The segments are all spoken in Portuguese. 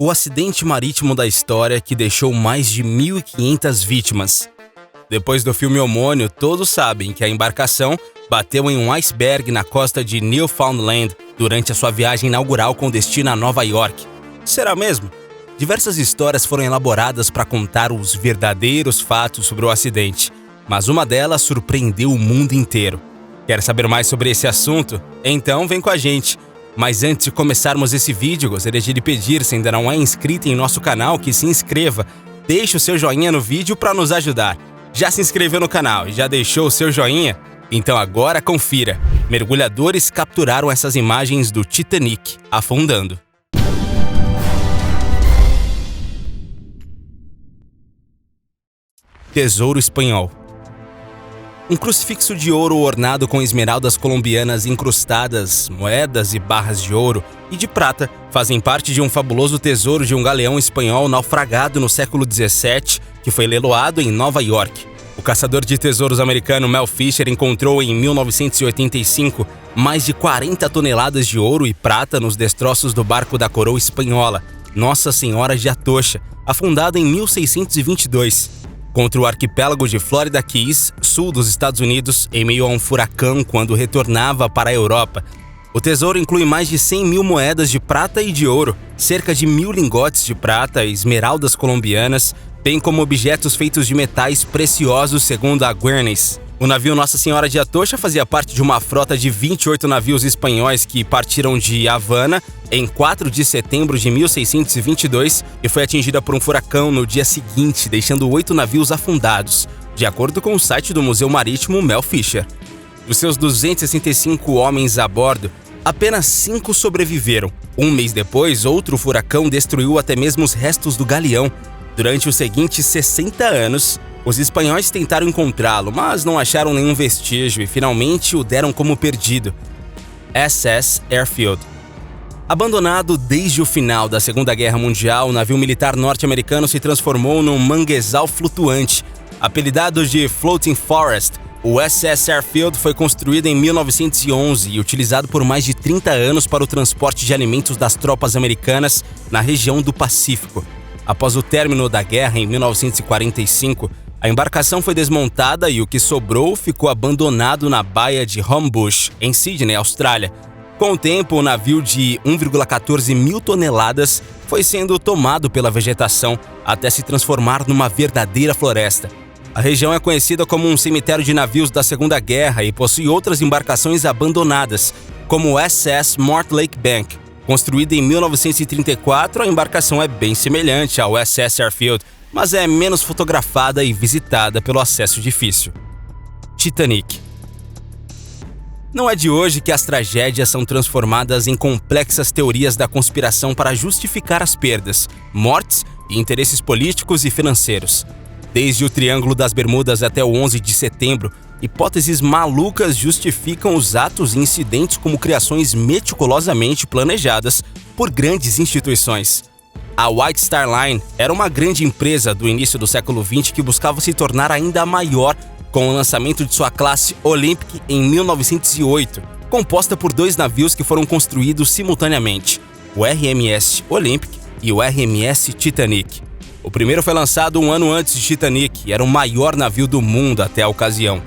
O acidente marítimo da história que deixou mais de 1.500 vítimas. Depois do filme homônimo, todos sabem que a embarcação bateu em um iceberg na costa de Newfoundland durante a sua viagem inaugural com destino a Nova York. Será mesmo? Diversas histórias foram elaboradas para contar os verdadeiros fatos sobre o acidente, mas uma delas surpreendeu o mundo inteiro. Quer saber mais sobre esse assunto? Então vem com a gente! Mas antes de começarmos esse vídeo, gostaria de lhe pedir, se ainda não é inscrito em nosso canal, que se inscreva. Deixe o seu joinha no vídeo para nos ajudar. Já se inscreveu no canal e já deixou o seu joinha? Então agora confira. Mergulhadores capturaram essas imagens do Titanic afundando. Tesouro espanhol. Um crucifixo de ouro ornado com esmeraldas colombianas incrustadas, moedas e barras de ouro e de prata fazem parte de um fabuloso tesouro de um galeão espanhol naufragado no século XVII que foi leiloado em Nova York. O caçador de tesouros americano Mel Fisher encontrou em 1985 mais de 40 toneladas de ouro e prata nos destroços do barco da coroa espanhola, Nossa Senhora de Atocha, afundada em 1622. Contra o arquipélago de Florida Keys, sul dos Estados Unidos, em meio a um furacão quando retornava para a Europa. O tesouro inclui mais de 100 mil moedas de prata e de ouro, cerca de 1.000 lingotes de prata e esmeraldas colombianas, bem como objetos feitos de metais preciosos, segundo a Guinness. O navio Nossa Senhora de Atocha fazia parte de uma frota de 28 navios espanhóis que partiram de Havana em 4 de setembro de 1622 e foi atingida por um furacão no dia seguinte, deixando 8 navios afundados, de acordo com o site do Museu Marítimo Mel Fisher. Dos seus 265 homens a bordo, apenas 5 sobreviveram. Um mês depois, outro furacão destruiu até mesmo os restos do galeão. Durante os seguintes 60 anos, os espanhóis tentaram encontrá-lo, mas não acharam nenhum vestígio e finalmente o deram como perdido. SS Airfield. Abandonado desde o final da Segunda Guerra Mundial, o navio militar norte-americano se transformou num manguezal flutuante. Apelidado de Floating Forest, o SS Airfield foi construído em 1911 e utilizado por mais de 30 anos para o transporte de alimentos das tropas americanas na região do Pacífico. Após o término da guerra em 1945, a embarcação foi desmontada e o que sobrou ficou abandonado na baía de Homebush, em Sydney, Austrália. Com o tempo, o navio de 1,14 mil toneladas foi sendo tomado pela vegetação até se transformar numa verdadeira floresta. A região é conhecida como um cemitério de navios da Segunda Guerra e possui outras embarcações abandonadas, como o SS Mortlake Bank. Construída em 1934, a embarcação é bem semelhante ao SS Airfield, mas é menos fotografada e visitada pelo acesso difícil. Titanic. Não é de hoje que as tragédias são transformadas em complexas teorias da conspiração para justificar as perdas, mortes e interesses políticos e financeiros. Desde o Triângulo das Bermudas até o 11 de setembro, hipóteses malucas justificam os atos e incidentes como criações meticulosamente planejadas por grandes instituições. A White Star Line era uma grande empresa do início do século XX que buscava se tornar ainda maior com o lançamento de sua classe Olympic em 1908, composta por 2 navios que foram construídos simultaneamente, o RMS Olympic e o RMS Titanic. O primeiro foi lançado um ano antes de Titanic e era o maior navio do mundo até a ocasião.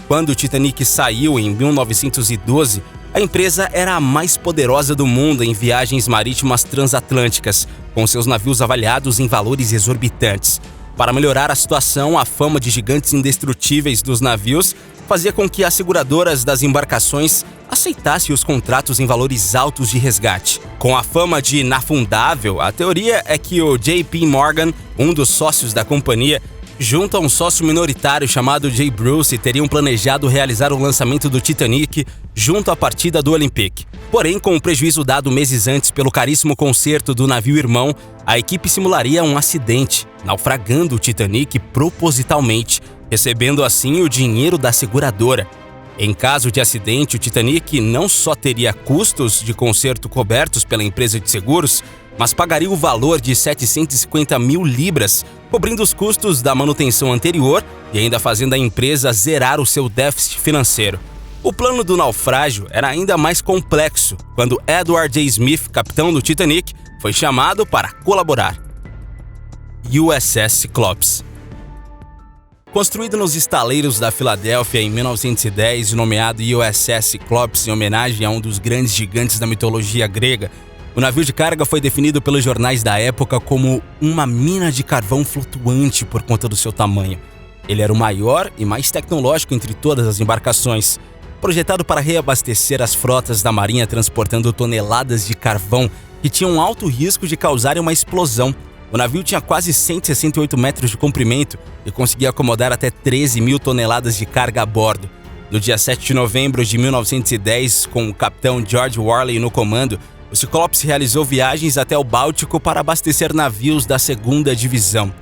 Quando o Titanic saiu em 1912, a empresa era a mais poderosa do mundo em viagens marítimas transatlânticas, com seus navios avaliados em valores exorbitantes. Para melhorar a situação, a fama de gigantes indestrutíveis dos navios fazia com que as seguradoras das embarcações aceitassem os contratos em valores altos de resgate. Com a fama de inafundável, a teoria é que o J.P. Morgan, um dos sócios da companhia, junto a um sócio minoritário chamado Jay Bruce, teriam planejado realizar o lançamento do Titanic junto à partida do Olympic. Porém, com o prejuízo dado meses antes pelo caríssimo conserto do navio irmão, a equipe simularia um acidente, naufragando o Titanic propositalmente, recebendo assim o dinheiro da seguradora. Em caso de acidente, o Titanic não só teria custos de conserto cobertos pela empresa de seguros, mas pagaria o valor de 750 mil libras, cobrindo os custos da manutenção anterior e ainda fazendo a empresa zerar o seu déficit financeiro. O plano do naufrágio era ainda mais complexo, quando Edward J. Smith, capitão do Titanic, foi chamado para colaborar. USS Cyclops. Construído nos estaleiros da Filadélfia em 1910 e nomeado USS Cyclops em homenagem a um dos grandes gigantes da mitologia grega, o navio de carga foi definido pelos jornais da época como uma mina de carvão flutuante por conta do seu tamanho. Ele era o maior e mais tecnológico entre todas as embarcações, projetado para reabastecer as frotas da marinha transportando toneladas de carvão que tinham alto risco de causarem uma explosão. O navio tinha quase 168 metros de comprimento e conseguia acomodar até 13 mil toneladas de carga a bordo. No dia 7 de novembro de 1910, com o capitão George Worley no comando, o Cyclops realizou viagens até o Báltico para abastecer navios da 2ª Divisão.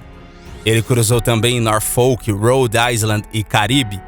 Ele cruzou também Norfolk, Rhode Island e Caribe.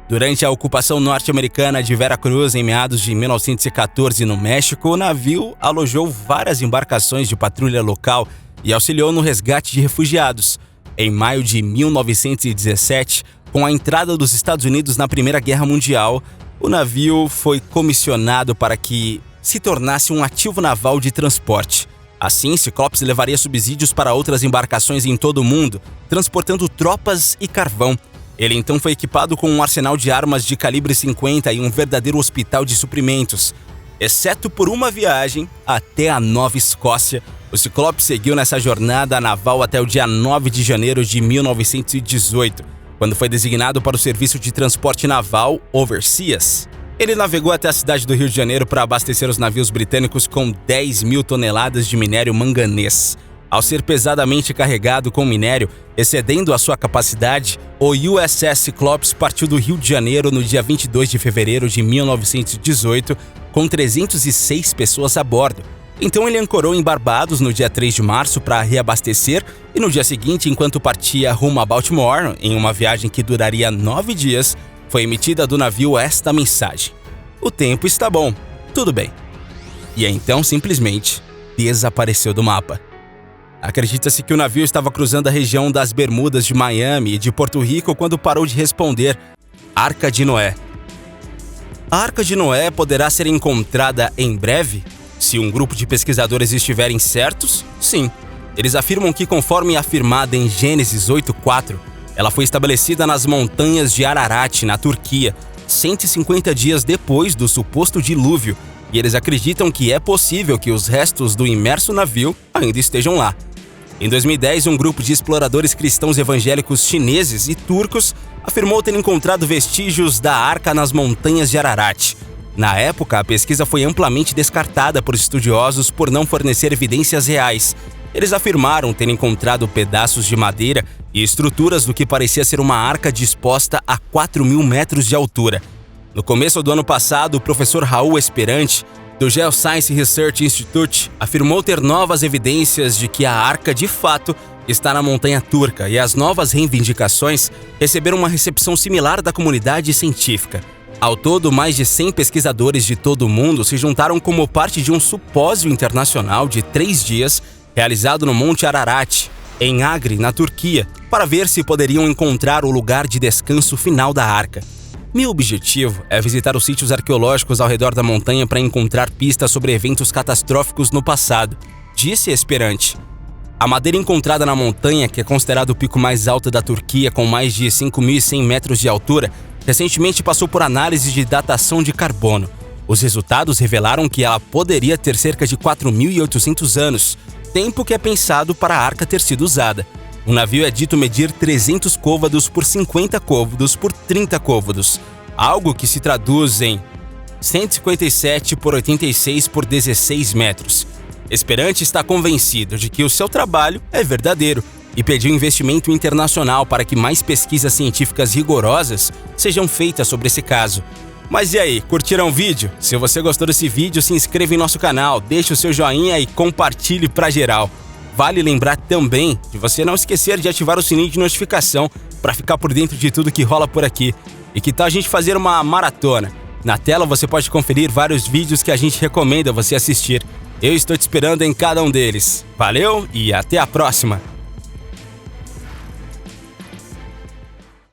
Durante a ocupação norte-americana de Veracruz em meados de 1914 no México, o navio alojou várias embarcações de patrulha local e auxiliou no resgate de refugiados. Em maio de 1917, com a entrada dos Estados Unidos na Primeira Guerra Mundial, o navio foi comissionado para que se tornasse um ativo naval de transporte. Assim, Cyclops levaria subsídios para outras embarcações em todo o mundo, transportando tropas e carvão. Ele então foi equipado com um arsenal de armas de calibre 50 e um verdadeiro hospital de suprimentos. Exceto por uma viagem até a Nova Escócia, o Cyclops seguiu nessa jornada naval até o dia 9 de janeiro de 1918, quando foi designado para o Serviço de Transporte Naval Overseas. Ele navegou até a cidade do Rio de Janeiro para abastecer os navios britânicos com 10 mil toneladas de minério manganês. Ao ser pesadamente carregado com minério, excedendo a sua capacidade, o USS Cyclops partiu do Rio de Janeiro no dia 22 de fevereiro de 1918, com 306 pessoas a bordo. Então ele ancorou em Barbados no dia 3 de março para reabastecer e no dia seguinte, enquanto partia rumo a Baltimore, em uma viagem que duraria 9 dias, foi emitida do navio esta mensagem: "O tempo está bom, tudo bem." E então simplesmente desapareceu do mapa. Acredita-se que o navio estava cruzando a região das Bermudas de Miami e de Porto Rico quando parou de responder. Arca de Noé. A Arca de Noé poderá ser encontrada em breve? Se um grupo de pesquisadores estiverem certos, sim. Eles afirmam que, conforme afirmado em Gênesis 8:4, ela foi estabelecida nas montanhas de Ararat, na Turquia, 150 dias depois do suposto dilúvio, e eles acreditam que é possível que os restos do imerso navio ainda estejam lá. Em 2010, um grupo de exploradores cristãos evangélicos chineses e turcos afirmou ter encontrado vestígios da arca nas montanhas de Ararat. Na época, a pesquisa foi amplamente descartada por estudiosos por não fornecer evidências reais. Eles afirmaram ter encontrado pedaços de madeira e estruturas do que parecia ser uma arca disposta a 4.000 metros de altura. No começo do ano passado, o professor Raul Esperante, do Geoscience Research Institute, afirmou ter novas evidências de que a arca, de fato, está na montanha turca, e as novas reivindicações receberam uma recepção similar da comunidade científica. Ao todo, mais de 100 pesquisadores de todo o mundo se juntaram como parte de um simpósio internacional de 3 dias realizado no Monte Ararat, em Agri, na Turquia, para ver se poderiam encontrar o lugar de descanso final da arca. Meu objetivo é visitar os sítios arqueológicos ao redor da montanha para encontrar pistas sobre eventos catastróficos no passado, disse Esperante. A madeira encontrada na montanha, que é considerado o pico mais alto da Turquia com mais de 5.100 metros de altura, recentemente passou por análise de datação de carbono. Os resultados revelaram que ela poderia ter cerca de 4.800 anos, tempo que é pensado para a arca ter sido usada. O navio é dito medir 300 côvados por 50 côvados por 30 côvados, algo que se traduz em 157 por 86 por 16 metros. Esperante está convencido de que o seu trabalho é verdadeiro e pediu investimento internacional para que mais pesquisas científicas rigorosas sejam feitas sobre esse caso. Mas e aí, curtiram o vídeo? Se você gostou desse vídeo, se inscreva em nosso canal, deixe o seu joinha e compartilhe para geral. Vale lembrar também de você não esquecer de ativar o sininho de notificação para ficar por dentro de tudo que rola por aqui. E que tal a gente fazer uma maratona? Na tela você pode conferir vários vídeos que a gente recomenda você assistir. Eu estou te esperando em cada um deles. Valeu e até a próxima!